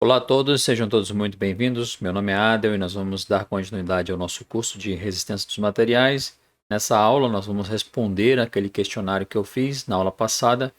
Olá a todos, sejam todos muito bem-vindos. Meu nome é Adel e nós vamos dar continuidade ao nosso curso de resistência dos materiais. Nessa aula nós vamos responder aquele questionário que eu fiz na aula passada,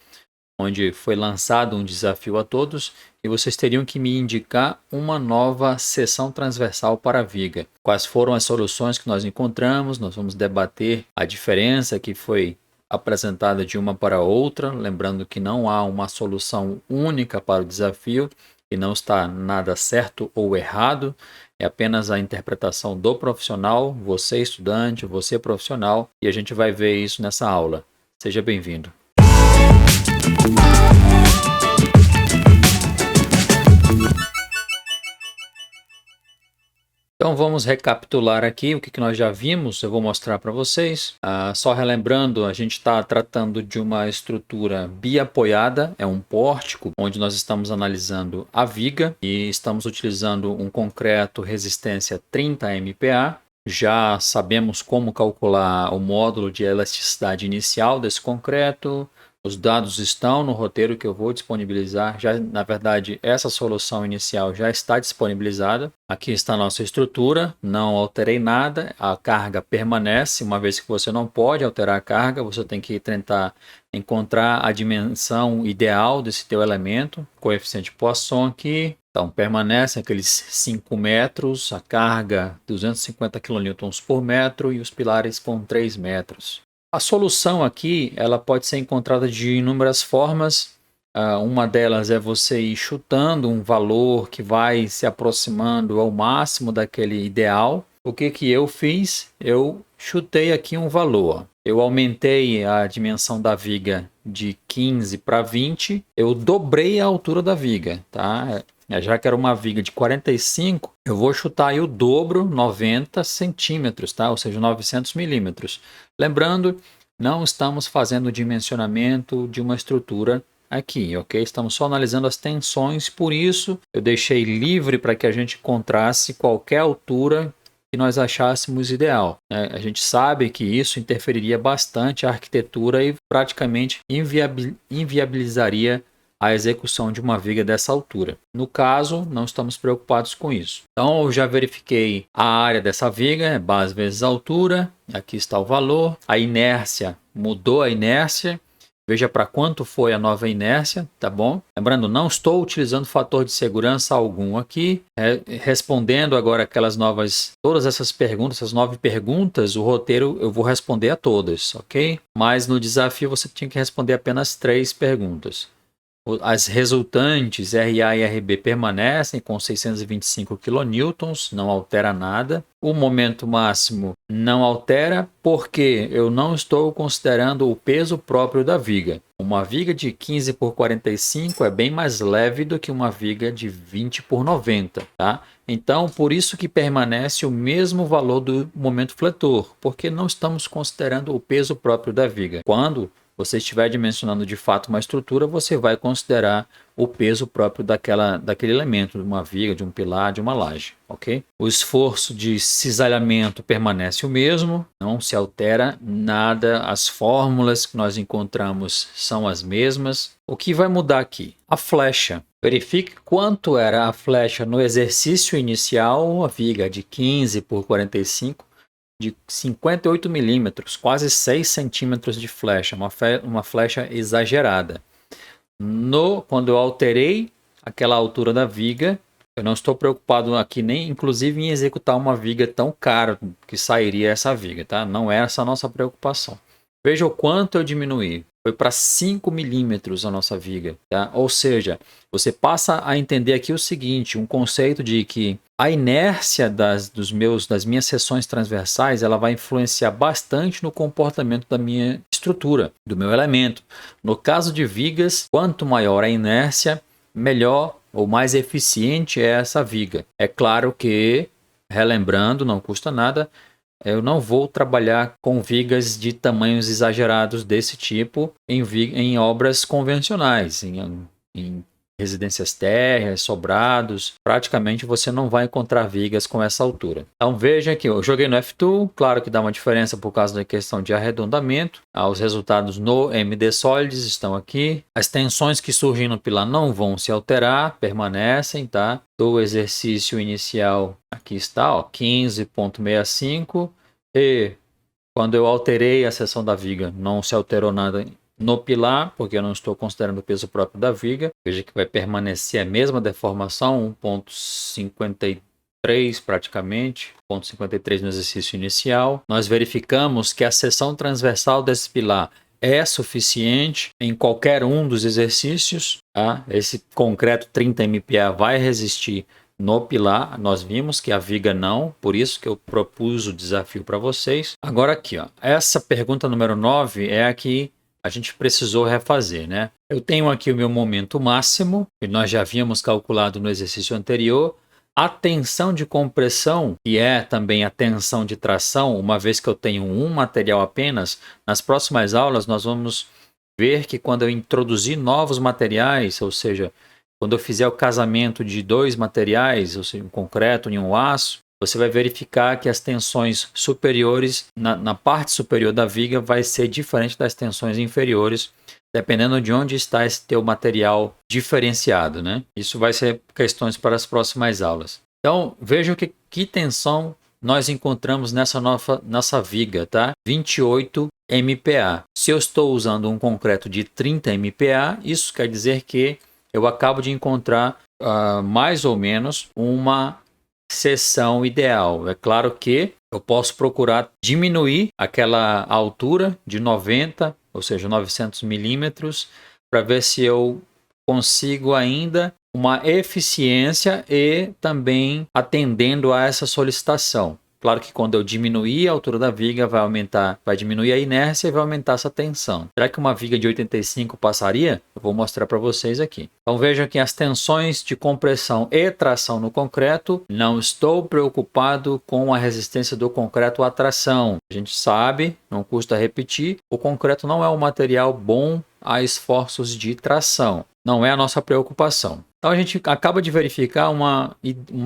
onde foi lançado um desafio a todos e vocês teriam que me indicar uma nova seção transversal para a viga. Quais foram as soluções que nós encontramos? Nós vamos debater a diferença que foi apresentada de uma para outra, lembrando que não há uma solução única para o desafio e não está nada certo ou errado, é apenas a interpretação do profissional, você estudante, você profissional, e a gente vai ver isso nessa aula. Seja bem-vindo. Então vamos recapitular aqui o que nós já vimos, eu vou mostrar para vocês. Só relembrando, a gente está tratando de uma estrutura biapoiada, é um pórtico, onde nós estamos analisando a viga e estamos utilizando um concreto resistência 30 MPa. Já sabemos como calcular o módulo de elasticidade inicial desse concreto. Os dados estão no roteiro que eu vou disponibilizar. Já, na verdade, essa solução inicial já está disponibilizada. Aqui está a nossa estrutura, não alterei nada, a carga permanece. Uma vez que você não pode alterar a carga, você tem que tentar encontrar a dimensão ideal desse teu elemento. Coeficiente Poisson aqui. Então, permanece aqueles 5 metros, a carga 250 kN por metro e os pilares com 3 metros. A solução aqui ela pode ser encontrada de inúmeras formas. Uma delas é você ir chutando um valor que vai se aproximando ao máximo daquele ideal. O que eu fiz? Eu chutei aqui um valor. Eu aumentei a dimensão da viga de 15 para 20. Eu dobrei a altura da viga, tá? Já que era uma viga de 45, eu vou chutar aí o dobro, 90 centímetros, tá? Ou seja, 900 milímetros. Lembrando, não estamos fazendo o dimensionamento de uma estrutura aqui, ok? Estamos só analisando as tensões, por isso eu deixei livre para que a gente encontrasse qualquer altura que nós achássemos ideal. A gente sabe que isso interferiria bastante a arquitetura e praticamente inviabilizaria a execução de uma viga dessa altura. No caso, não estamos preocupados com isso. Então, eu já verifiquei a área dessa viga, base vezes altura. Aqui está o valor. A inércia, mudou a inércia. Veja para quanto foi a nova inércia, tá bom? Lembrando, não estou utilizando fator de segurança algum aqui. Respondendo agora todas essas perguntas, essas 9 perguntas, o roteiro eu vou responder a todas, ok? Mas no desafio você tinha que responder apenas 3 perguntas. As resultantes RA e RB permanecem com 625 kN, não altera nada. O momento máximo não altera porque eu não estou considerando o peso próprio da viga. Uma viga de 15 por 45 é bem mais leve do que uma viga de 20 por 90, tá? Então, por isso que permanece o mesmo valor do momento fletor, porque não estamos considerando o peso próprio da viga. Quando você estiver dimensionando de fato uma estrutura, você vai considerar o peso próprio daquele elemento, de uma viga, de um pilar, de uma laje, ok? O esforço de cisalhamento permanece o mesmo, não se altera nada, as fórmulas que nós encontramos são as mesmas. O que vai mudar aqui? A flecha. Verifique quanto era a flecha no exercício inicial, a viga de 15 por 45, de 58 milímetros, quase 6 centímetros de flecha, uma flecha exagerada. Quando eu alterei aquela altura da viga, eu não estou preocupado aqui nem inclusive em executar uma viga tão cara que sairia essa viga, tá? Não é essa a nossa preocupação. Veja o quanto eu diminuí. Foi para 5 milímetros a nossa viga, tá? Ou seja, você passa a entender aqui o seguinte, um conceito de que a inércia das minhas seções transversais, ela vai influenciar bastante no comportamento da minha estrutura, do meu elemento. No caso de vigas, quanto maior a inércia, melhor ou mais eficiente é essa viga. É claro que, relembrando, não custa nada, eu não vou trabalhar com vigas de tamanhos exagerados desse tipo em obras convencionais, em residências térreas, sobrados, praticamente você não vai encontrar vigas com essa altura. Então veja que eu joguei no F2, claro que dá uma diferença por causa da questão de arredondamento. Os resultados no MD Solids estão aqui. As tensões que surgem no pilar não vão se alterar, permanecem, tá? Do exercício inicial, aqui está, ó, 15,65, e quando eu alterei a seção da viga, não se alterou nada no pilar, porque eu não estou considerando o peso próprio da viga. Veja que vai permanecer a mesma deformação, 1,53 praticamente, 1,53 no exercício inicial. Nós verificamos que a seção transversal desse pilar é suficiente em qualquer um dos exercícios. Tá? Esse concreto 30 MPa vai resistir no pilar. Nós vimos que a viga não, por isso que eu propus o desafio para vocês. Agora aqui, ó, essa pergunta número 9 é a que a gente precisou refazer, né? Eu tenho aqui o meu momento máximo, que nós já havíamos calculado no exercício anterior. A tensão de compressão, que é também a tensão de tração, uma vez que eu tenho um material apenas, nas próximas aulas nós vamos ver que quando eu introduzir novos materiais, ou seja, quando eu fizer o casamento de dois materiais, ou seja, um concreto e um aço, você vai verificar que as tensões superiores, na parte superior da viga, vai ser diferente das tensões inferiores, dependendo de onde está esse teu material diferenciado, né? Isso vai ser questões para as próximas aulas. Então, vejam que tensão nós encontramos nessa nossa viga, tá? 28 MPa. Se eu estou usando um concreto de 30 MPa, isso quer dizer que eu acabo de encontrar mais ou menos uma seção ideal. É claro que eu posso procurar diminuir aquela altura de 90, ou seja, 900 milímetros, para ver se eu consigo ainda uma eficiência e também atendendo a essa solicitação. Claro que quando eu diminuir a altura da viga, vai diminuir a inércia e vai aumentar essa tensão. Será que uma viga de 85 passaria? Eu vou mostrar para vocês aqui. Então vejam que as tensões de compressão e tração no concreto, não estou preocupado com a resistência do concreto à tração. A gente sabe, não custa repetir, o concreto não é um material bom a esforços de tração. Não é a nossa preocupação. Então a gente acaba de verificar uma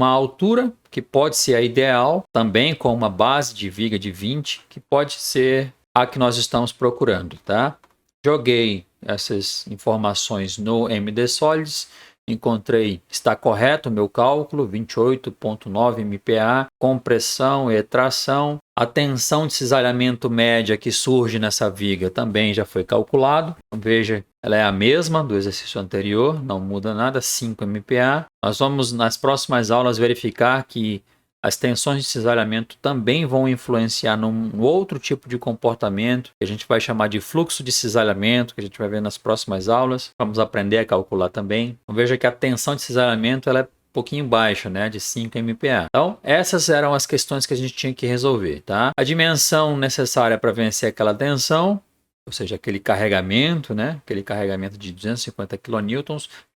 altura que pode ser a ideal, também com uma base de viga de 20, que pode ser a que nós estamos procurando, tá? Joguei essas informações no MD Solids, encontrei, está correto o meu cálculo, 28,9 MPa, compressão e tração. A tensão de cisalhamento média que surge nessa viga também já foi calculado. Veja, ela é a mesma do exercício anterior, não muda nada, 5 MPa. Nós vamos nas próximas aulas verificar que as tensões de cisalhamento também vão influenciar num outro tipo de comportamento, que a gente vai chamar de fluxo de cisalhamento, que a gente vai ver nas próximas aulas. Vamos aprender a calcular também. Então, veja que a tensão de cisalhamento ela é um pouquinho baixa, né, de 5 MPa. Então, essas eram as questões que a gente tinha que resolver, tá? A dimensão necessária para vencer aquela tensão, ou seja, aquele carregamento, né, aquele carregamento de 250 kN,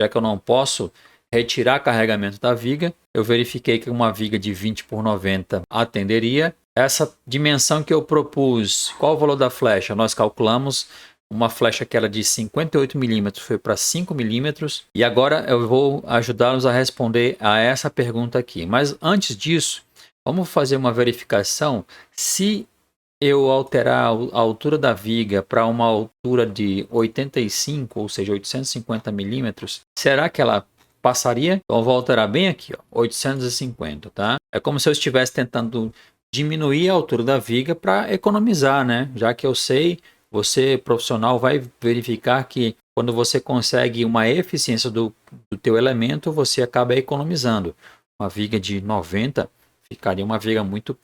já que eu não posso retirar carregamento da viga, eu verifiquei que uma viga de 20 por 90 atenderia. Essa dimensão que eu propus, qual o valor da flecha? Nós calculamos uma flecha que era de 58 milímetros, foi para 5 milímetros. E agora eu vou ajudá-los a responder a essa pergunta aqui. Mas antes disso, vamos fazer uma verificação. Se eu alterar a altura da viga para uma altura de 85, ou seja, 850 milímetros, será que ela passaria? Então eu vou alterar bem aqui, ó, 850, tá? É como se eu estivesse tentando diminuir a altura da viga para economizar, né? Já que eu sei, você profissional vai verificar que quando você consegue uma eficiência do teu elemento, você acaba economizando. Uma viga de 90 ficaria uma viga muito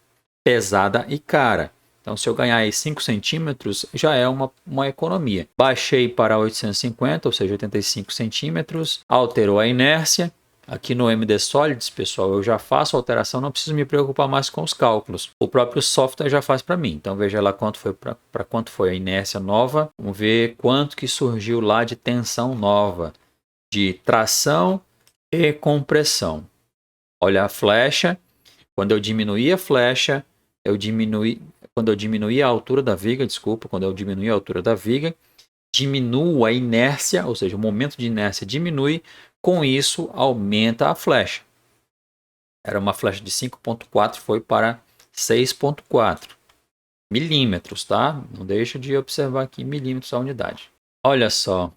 pesada e cara. Então, se eu ganhar aí 5 centímetros, já é uma economia. Baixei para 850, ou seja, 85 centímetros. Alterou a inércia. Aqui no MD Solids, pessoal, eu já faço a alteração, não preciso me preocupar mais com os cálculos. O próprio software já faz para mim. Então, veja lá quanto foi para quanto foi a inércia nova. Vamos ver quanto que surgiu lá de tensão nova, de tração e compressão. Olha a flecha. Quando eu diminuí a flecha, quando eu diminuí a altura da viga, diminuo a inércia, ou seja, o momento de inércia diminui. com isso aumenta a flecha. Era uma flecha de 5,4, foi para 6,4 milímetros, tá? Não deixa de observar aqui milímetros a unidade. Olha só,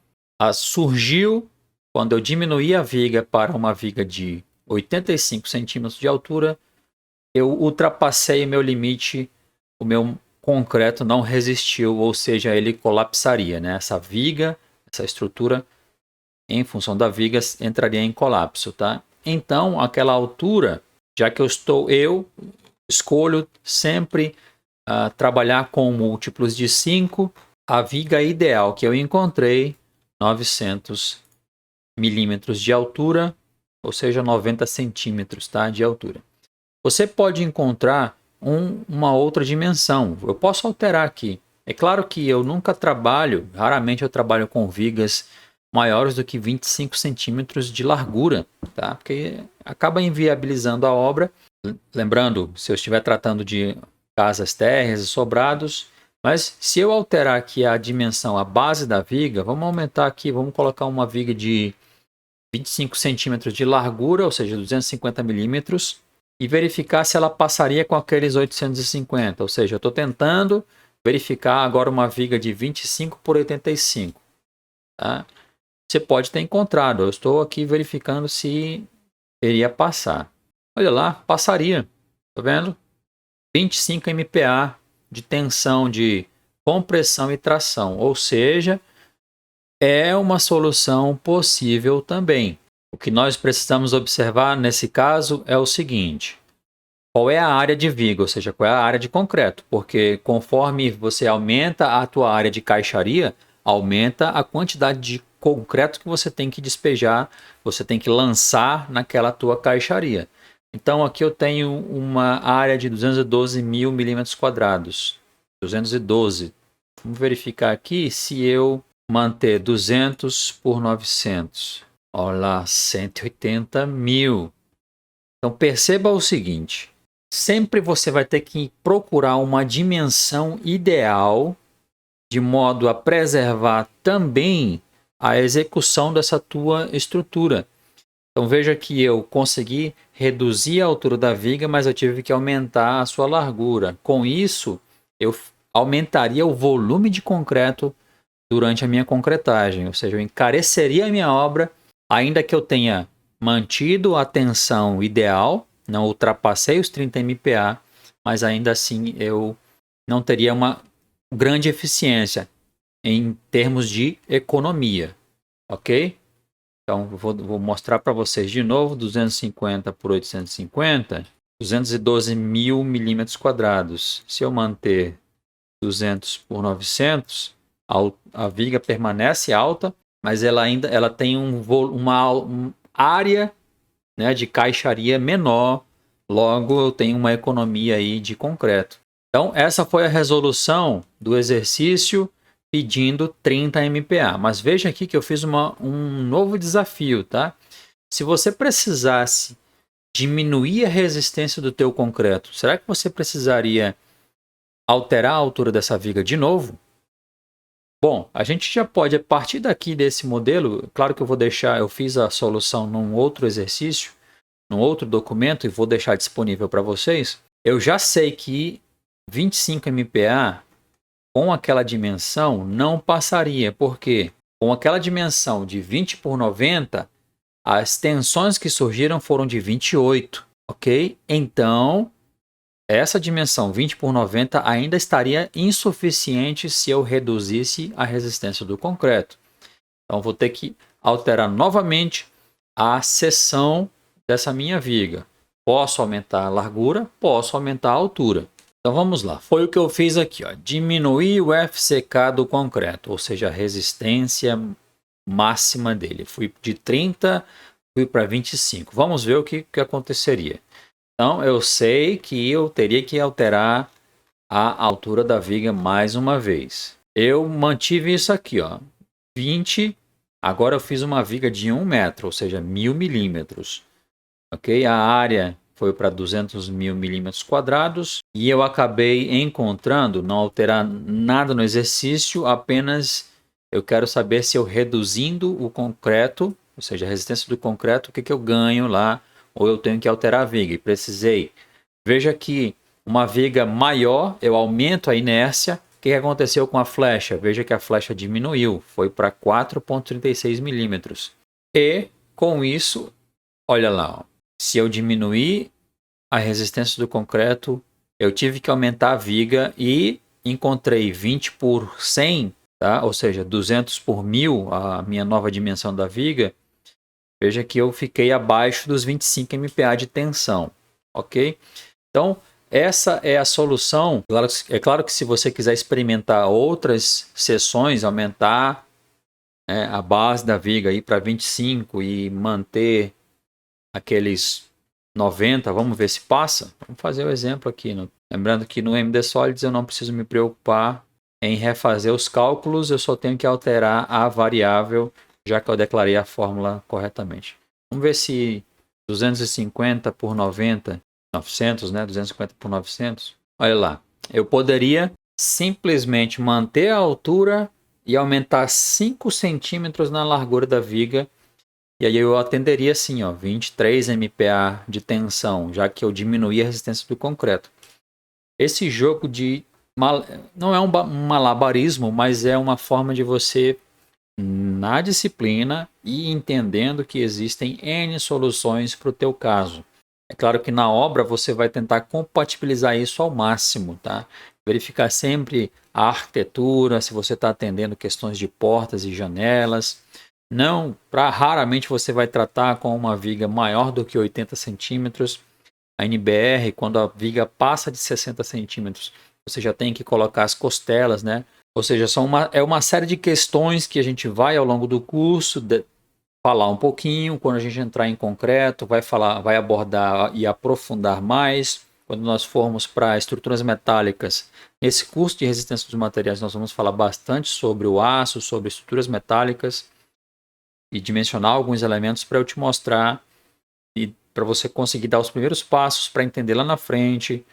surgiu quando eu diminuí a viga para uma viga de 85 centímetros de altura, eu ultrapassei meu limite, o meu concreto não resistiu, ou seja, ele colapsaria, né? Essa viga, essa estrutura, em função da viga, entraria em colapso, tá? Então, aquela altura, já que eu escolho sempre trabalhar com múltiplos de 5, a viga ideal que eu encontrei, 900 milímetros de altura, ou seja, 90 centímetros, tá, de altura. Você pode encontrar uma outra dimensão. Eu posso alterar aqui. É claro que eu nunca trabalho, raramente eu trabalho com vigas maiores do que 25 centímetros de largura, tá? Porque acaba inviabilizando a obra. Lembrando, se eu estiver tratando de casas térreas e sobrados, mas se eu alterar aqui a dimensão, a base da viga, vamos aumentar aqui, vamos colocar uma viga de 25 centímetros de largura, ou seja, 250 milímetros, e verificar se ela passaria com aqueles 850. Ou seja, eu estou tentando verificar agora uma viga de 25 por 85. Tá? Você pode ter encontrado. Eu estou aqui verificando se iria passar. Olha lá, passaria. Tá vendo? 25 MPa de tensão, de compressão e tração. Ou seja, é uma solução possível também. O que nós precisamos observar nesse caso é o seguinte: qual é a área de viga, ou seja, qual é a área de concreto? Porque conforme você aumenta a tua área de caixaria, aumenta a quantidade de concreto que você tem que despejar, você tem que lançar naquela tua caixaria. Então aqui eu tenho uma área de 212 mil milímetros quadrados. 212. Vamos verificar aqui se eu manter 200 por 900. Olha lá, 180 mil. Então perceba o seguinte: sempre você vai ter que procurar uma dimensão ideal de modo a preservar também a execução dessa tua estrutura. Então veja que eu consegui reduzir a altura da viga, mas eu tive que aumentar a sua largura. Com isso, eu aumentaria o volume de concreto durante a minha concretagem, ou seja, eu encareceria a minha obra, ainda que eu tenha mantido a tensão ideal, não ultrapassei os 30 MPa, mas ainda assim eu não teria uma grande eficiência em termos de economia, ok? Então vou mostrar para vocês de novo: 250 por 850, 212 mil milímetros quadrados. Se eu manter 200 por 900, a viga permanece alta, mas ela tem uma área, né, de caixaria menor, logo eu tenho uma economia aí de concreto. Então essa foi a resolução do exercício pedindo 30 MPa. Mas veja aqui que eu fiz um novo desafio, tá? Se você precisasse diminuir a resistência do teu concreto, será que você precisaria alterar a altura dessa viga de novo? Bom, a gente já pode, a partir daqui desse modelo, claro que eu fiz a solução num outro exercício, num outro documento, e vou deixar disponível para vocês. Eu já sei que 25 MPa com aquela dimensão não passaria, porque com aquela dimensão de 20 por 90, as tensões que surgiram foram de 28, ok? Então, essa dimensão 20 por 90 ainda estaria insuficiente se eu reduzisse a resistência do concreto. Então, vou ter que alterar novamente a seção dessa minha viga. Posso aumentar a largura, posso aumentar a altura. Então vamos lá, foi o que eu fiz aqui, ó. Diminuir o FCK do concreto, ou seja, a resistência máxima dele. Fui de 30, fui para 25. Vamos ver o que aconteceria. Então eu sei que eu teria que alterar a altura da viga mais uma vez. Eu mantive isso aqui, ó, 20. Agora eu fiz uma viga de 1 metro, ou seja, 1000 milímetros. Ok? A área foi para 200 mil milímetros quadrados e eu acabei encontrando, não alterar nada no exercício, apenas eu quero saber se eu reduzindo o concreto, ou seja, a resistência do concreto, o que eu ganho lá, ou eu tenho que alterar a viga, e precisei. Veja que uma viga maior, eu aumento a inércia. O que aconteceu com a flecha? Veja que a flecha diminuiu, foi para 4,36 milímetros. E com isso, olha lá, ó, se eu diminuir a resistência do concreto, eu tive que aumentar a viga e encontrei 20 por 100, tá? Ou seja, 200 por 1000, a minha nova dimensão da viga. Veja que eu fiquei abaixo dos 25 MPa de tensão, ok? Então, essa é a solução. É claro que se você quiser experimentar outras seções, aumentar, né, a base da viga para 25 e manter aqueles 90, vamos ver se passa. Vamos fazer o exemplo aqui. Lembrando que no MD Solids eu não preciso me preocupar em refazer os cálculos, eu só tenho que alterar a variável, já que eu declarei a fórmula corretamente. Vamos ver se 250 por 90, 900, né? 250 por 900. Olha lá, eu poderia simplesmente manter a altura e aumentar 5 centímetros na largura da viga. E aí eu atenderia assim, ó, 23 MPa de tensão, já que eu diminuí a resistência do concreto. Esse jogo não é um malabarismo, mas é uma forma de você, na disciplina, e entendendo que existem N soluções para o teu caso. É claro que na obra você vai tentar compatibilizar isso ao máximo, tá? Verificar sempre a arquitetura, se você está atendendo questões de portas e janelas. Não, raramente você vai tratar com uma viga maior do que 80 centímetros. A NBR, quando a viga passa de 60 centímetros, você já tem que colocar as costelas, né? Ou seja, é uma série de questões que a gente vai ao longo do curso falar um pouquinho. Quando a gente entrar em concreto, vai abordar e aprofundar mais. Quando nós formos para estruturas metálicas, nesse curso de resistência dos materiais, nós vamos falar bastante sobre o aço, sobre estruturas metálicas e dimensionar alguns elementos para eu te mostrar e para você conseguir dar os primeiros passos para entender lá na frente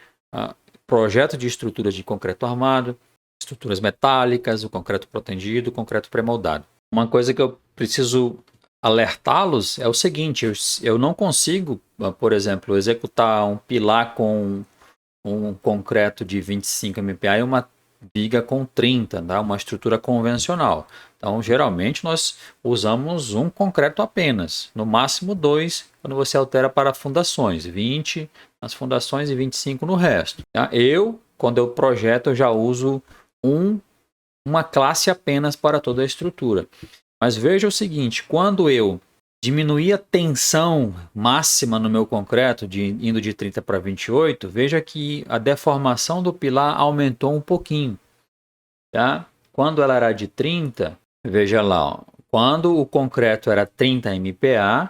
projeto de estruturas de concreto armado, estruturas metálicas, o concreto protendido, o concreto pré-moldado. Uma coisa que eu preciso alertá-los é o seguinte: eu não consigo, por exemplo, executar um pilar com um concreto de 25 MPa e uma viga com 30, tá? Uma estrutura convencional. Então, geralmente, nós usamos um concreto apenas, no máximo 2, quando você altera para fundações, 20 nas fundações e 25 no resto. Tá? Quando eu projeto, eu já uso uma classe apenas para toda a estrutura. Mas veja o seguinte, quando eu diminuir a tensão máxima no meu concreto, indo de 30 para 28, veja que a deformação do pilar aumentou um pouquinho. Tá? Quando ela era de 30, veja lá, ó, quando o concreto era 30 MPa,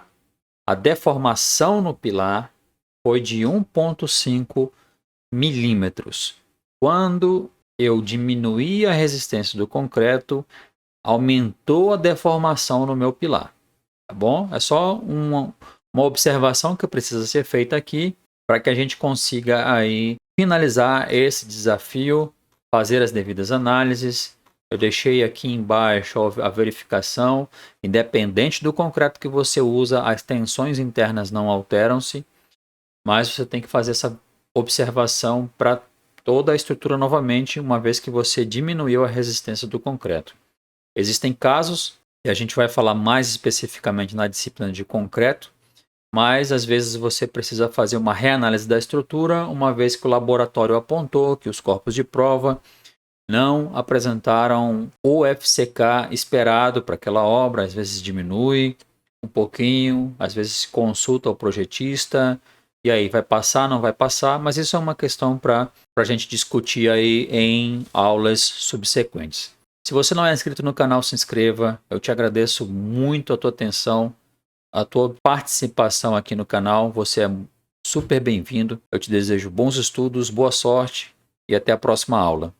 a deformação no pilar foi de 1,5 milímetros. Quando eu diminuí a resistência do concreto, aumentou a deformação no meu pilar. Tá bom? É só uma observação que precisa ser feita aqui para que a gente consiga aí finalizar esse desafio, fazer as devidas análises. Eu deixei aqui embaixo a verificação. Independente do concreto que você usa, as tensões internas não alteram-se, mas você tem que fazer essa observação para toda a estrutura novamente, uma vez que você diminuiu a resistência do concreto. Existem casos, e a gente vai falar mais especificamente na disciplina de concreto, mas às vezes você precisa fazer uma reanálise da estrutura, uma vez que o laboratório apontou que os corpos de prova não apresentaram o FCK esperado para aquela obra. Às vezes diminui um pouquinho, às vezes consulta o projetista, e aí vai passar, não vai passar, mas isso é uma questão para a gente discutir aí em aulas subsequentes. Se você não é inscrito no canal, se inscreva. Eu te agradeço muito a tua atenção, a tua participação aqui no canal. Você é super bem-vindo. Eu te desejo bons estudos, boa sorte e até a próxima aula.